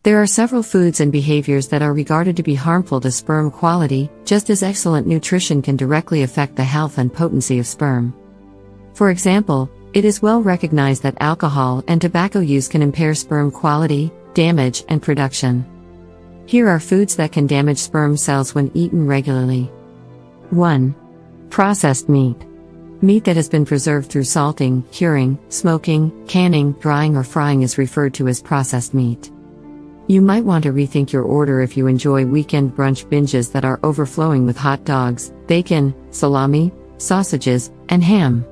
There are several foods and behaviors that are regarded to be harmful to sperm quality, just as excellent nutrition can directly affect the health and potency of sperm. For example, it is well recognized that alcohol and tobacco use can impair sperm quality, damage, and production. Here are foods that can damage sperm cells when eaten regularly. 1. Processed meat. Meat that has been preserved through salting, curing, smoking, canning, drying, or frying is referred to as processed meat. You might want to rethink your order if you enjoy weekend brunch binges that are overflowing with hot dogs, bacon, salami, sausages, and ham.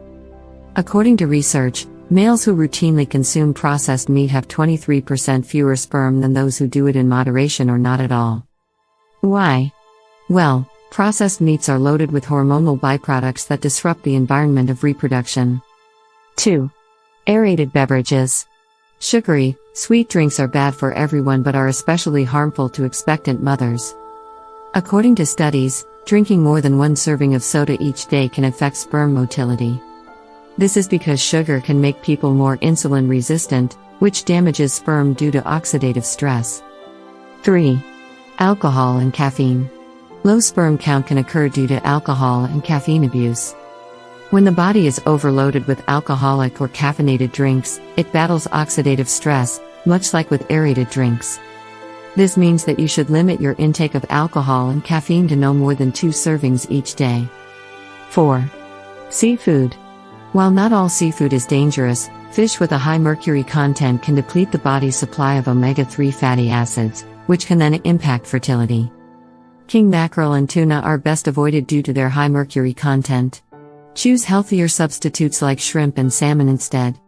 According to research, males who routinely consume processed meat have 23% fewer sperm than those who do it in moderation or not at all. Why? Well, processed meats are loaded with hormonal byproducts that disrupt the environment of reproduction. 2. Aerated beverages. Sugary, sweet drinks are bad for everyone but are especially harmful to expectant mothers. According to studies, drinking more than one serving of soda each day can affect sperm motility. This is because sugar can make people more insulin resistant, which damages sperm due to oxidative stress. 3. Alcohol and caffeine. Low sperm count can occur due to alcohol and caffeine abuse. When the body is overloaded with alcoholic or caffeinated drinks, it battles oxidative stress, much like with aerated drinks. This means that you should limit your intake of alcohol and caffeine to no more than 2 servings each day. 4. Seafood. While not all seafood is dangerous, fish with a high mercury content can deplete the body's supply of omega-3 fatty acids, which can then impact fertility. King mackerel and tuna are best avoided due to their high mercury content. Choose healthier substitutes like shrimp and salmon instead.